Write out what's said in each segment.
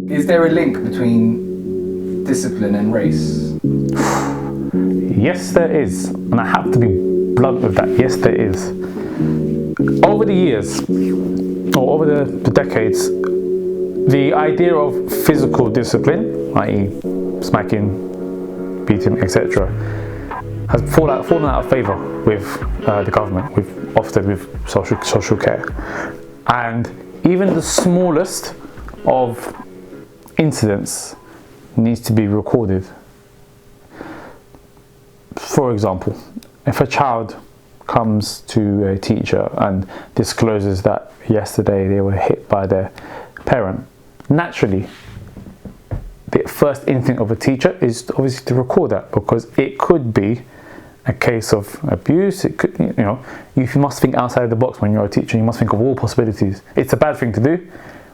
Is there a link between discipline and race? Yes, there is. And I have to be blunt with that. Yes, there is. Over the years, or over the decades, the idea of physical discipline, i.e. smacking, beating, etc., has fallen out of favour with the government, with Ofsted, with social care. And even the smallest of incidents needs to be recorded. For example, if a child comes to a teacher and discloses that yesterday they were hit by their parent, naturally the first instinct of a teacher is obviously to record that, because it could be a case of abuse. It could, you must think outside the box when you're a teacher. You must think of all possibilities. It's a bad thing to do,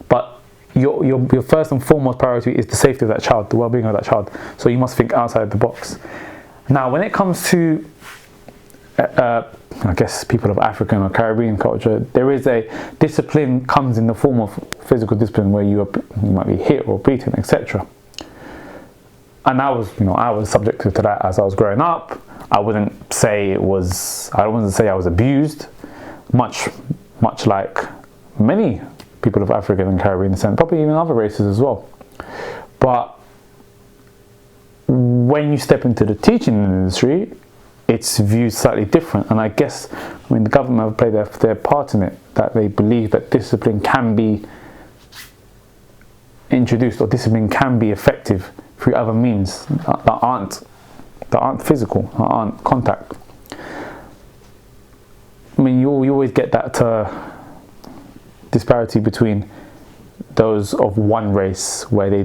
but your first and foremost priority is the safety of that child, the well-being of that child. So you must think outside the box. Now, when it comes to I guess people of African or Caribbean culture, there is a discipline comes in the form of physical discipline where you might be hit or beaten, etc. And I was subjected to that as I was growing up. I wouldn't say I was abused, much like many people of African and Caribbean descent, probably even other races as well. But when you step into the teaching industry, it's viewed slightly different, and I guess the government have played their part in it, that they believe that discipline can be introduced, or discipline can be effective through other means that aren't physical, that aren't contact. You always get that disparity between those of one race where they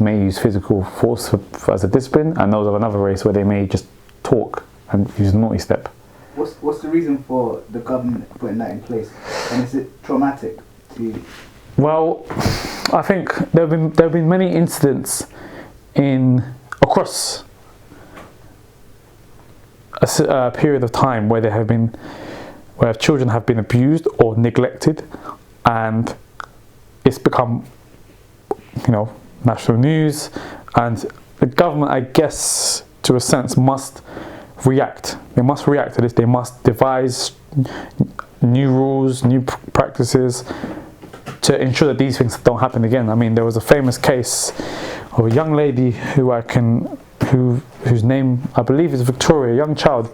may use physical force as a discipline, and those of another race where they may just talk and use a naughty step. What's the reason for the government putting that in place, and is it traumatic to you? Well, I think there have been many incidents across a period of time where where children have been abused or neglected, and it's become national news, and the government, I guess, to a sense, must react. They must react to this. They must devise new rules, new practices to ensure that these things don't happen again. There was a famous case of a young lady whose name I believe is Victoria, a young child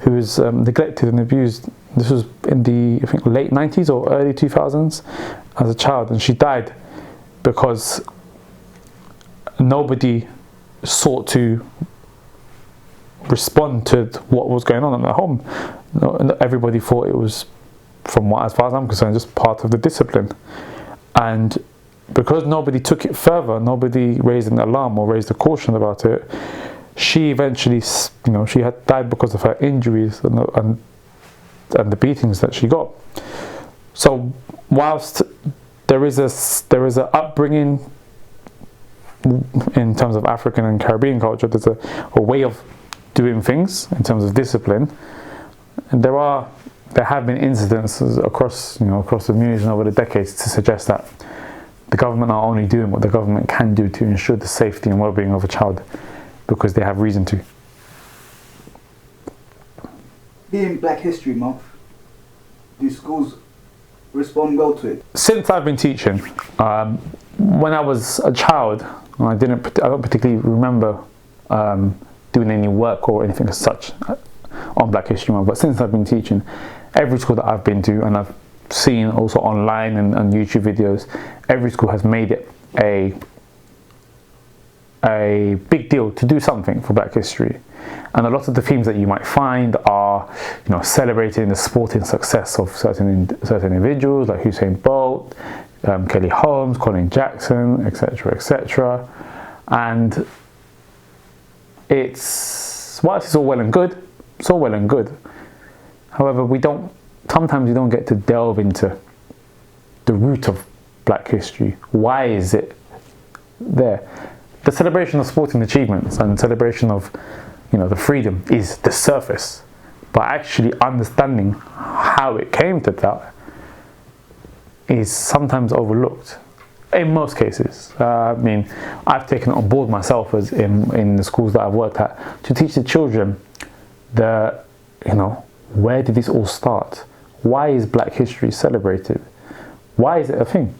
who was neglected and abused. This was in the late 90s or early 2000s as a child, and she died because nobody sought to respond to what was going on in their home. Everybody thought it was, as far as I'm concerned, just part of the discipline. And because nobody took it further, nobody raised an alarm or raised a caution about it, she eventually, she had died because of her injuries and the beatings that she got. So whilst there is a upbringing in terms of African and Caribbean culture, there's a way of doing things in terms of discipline, and there have been incidences across the news and over the decades to suggest that the government are only doing what the government can do to ensure the safety and well-being of a child because they have reason to. Being Black History Month, do schools respond well to it? Since I've been teaching, when I was a child, I don't particularly remember doing any work or anything as such on Black History Month, but since I've been teaching, every school that I've been to, and I've seen also online and YouTube videos, every school has made it a big deal to do something for Black history. And a lot of the themes that you might find are, celebrating the sporting success of certain individuals like Usain Bolt, Kelly Holmes, Colin Jackson, etc., etc. And whilst it's all well and good, however, sometimes we don't get to delve into the root of Black history. Why is it there? The celebration of sporting achievements and celebration of the freedom is the surface, but actually understanding how it came to that is sometimes overlooked. In most cases. I mean, I've taken it on board myself as in the schools that I've worked at to teach the children the, where did this all start? Why is Black history celebrated? Why is it a thing?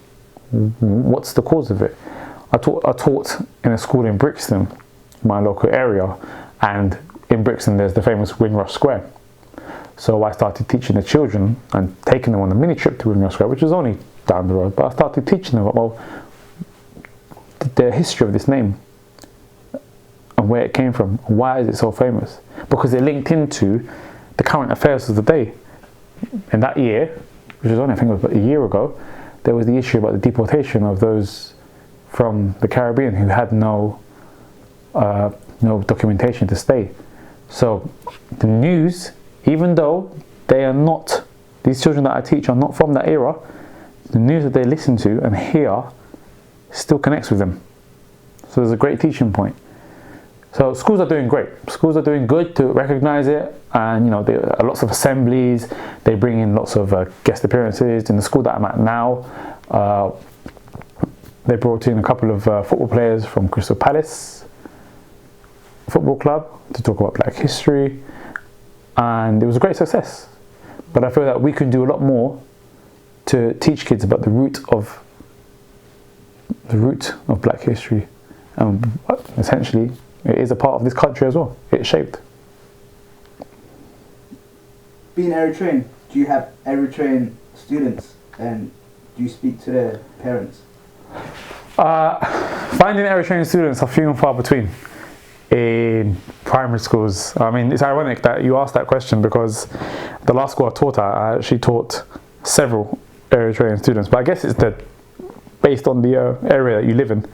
What's the cause of it? I taught in a school in Brixton, my local area, and in Brixton there's the famous Windrush Square. So I started teaching the children and taking them on a mini trip to Windrush Square, which is only down the road, but I started teaching them about the history of this name and where it came from. Why is it so famous? Because it linked into the current affairs of the day. In that year, which was only, I think it was about a year ago, there was the issue about the deportation of those from the Caribbean who had no documentation to stay. So the news, even though they are not, these children that I teach are not from that era, the news that they listen to and hear still connects with them. So there's a great teaching point. So schools are doing great. Schools are doing good to recognize it, and there are lots of assemblies. They bring in lots of guest appearances. In the school that I'm at now, they brought in a couple of football players from Crystal Palace Football Club to talk about Black history, and it was a great success. But I feel that we could do a lot more to teach kids about the root of Black history, and essentially it is a part of this country as well. It's shaped. Being Eritrean, do you have Eritrean students, and do you speak to their parents? Finding Eritrean students are few and far between in primary schools. I mean, it's ironic that you asked that question, because the last school I taught at, I actually taught several Eritrean students, but I guess it's based on the area that you live in.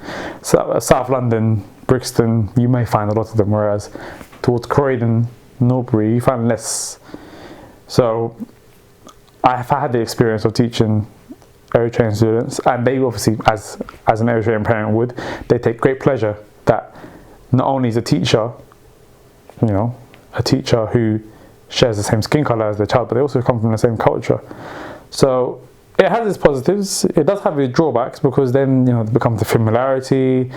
So, South London, Brixton, you may find a lot of them, whereas towards Croydon, Norbury, you find less. So I've had the experience of teaching Eritrean students, and they obviously, as an Eritrean parent would, they take great pleasure that not only is a teacher who shares the same skin color as their child, but they also come from the same culture. So it has its positives. It does have its drawbacks, because then it becomes a familiarity.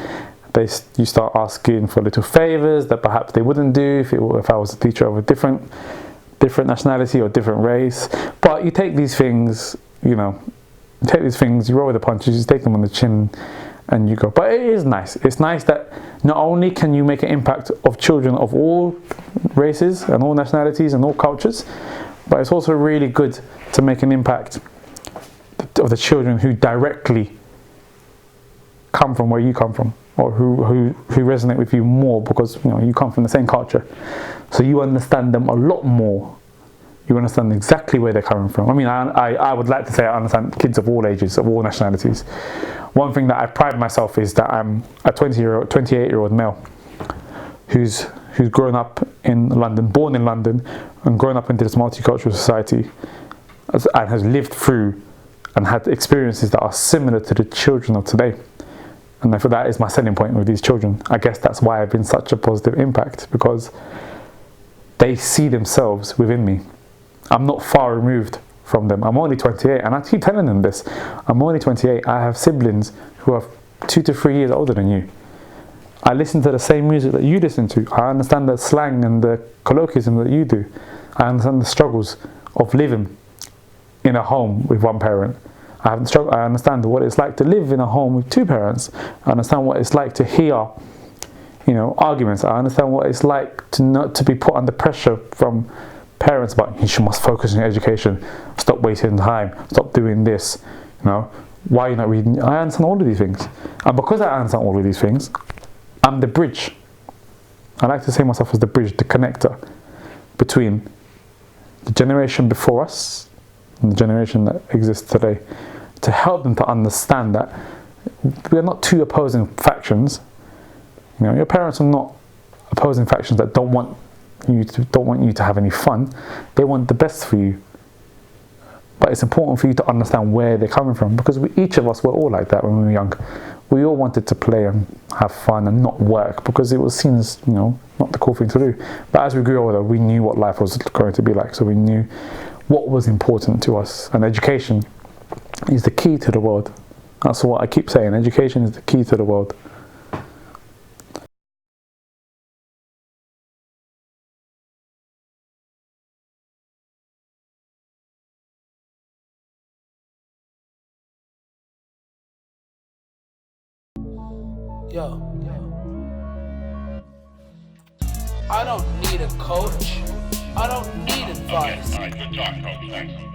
You start asking for little favors that perhaps they wouldn't do if I was a teacher of a different nationality or different race. But you take these things, you roll with the punches, you take them on the chin, and you go. But it is nice. It's nice that not only can you make an impact of children of all races and all nationalities and all cultures, but it's also really good to make an impact of the children who directly come from where you come from, or who resonate with you more, because you come from the same culture, so you understand them a lot more. You understand exactly where they're coming from. I mean, I would like to say I understand kids of all ages, of all nationalities. One thing that I pride myself is that I'm a 28-year-old male who's grown up in London, born in London, and grown up into this multicultural society, and has lived through and had experiences that are similar to the children of today. And I feel that is my selling point with these children. I guess that's why I've been such a positive impact, because they see themselves within me. I'm not far removed from them. I'm only 28, and I keep telling them this. I'm only 28. I have siblings who are 2 to 3 years older than you. I listen to the same music that you listen to. I understand the slang and the colloquialism that you do. I understand the struggles of living in a home with one parent. I understand what it's like to live in a home with 2 parents. I understand what it's like to hear, arguments. I understand what it's like to be put under pressure from parents about, you must focus on your education, stop wasting time, stop doing this, why are you not reading? I understand all of these things. And because I understand all of these things, I'm the bridge. I like to say myself as the bridge, the connector between the generation before us and the generation that exists today, to help them to understand that we are not 2 opposing factions. Your parents are not opposing factions that don't want you to have any fun. They want the best for you. But it's important for you to understand where they're coming from, because each of us were all like that when we were young. We all wanted to play and have fun and not work, because it was seen as not the cool thing to do. But as we grew older, we knew what life was going to be like, so we knew what was important to us. And education is the key to the world. That's what I keep saying. Education is the key to the world. Yo, I don't need a coach. I don't need advice. All right, good talk, coach. Thanks.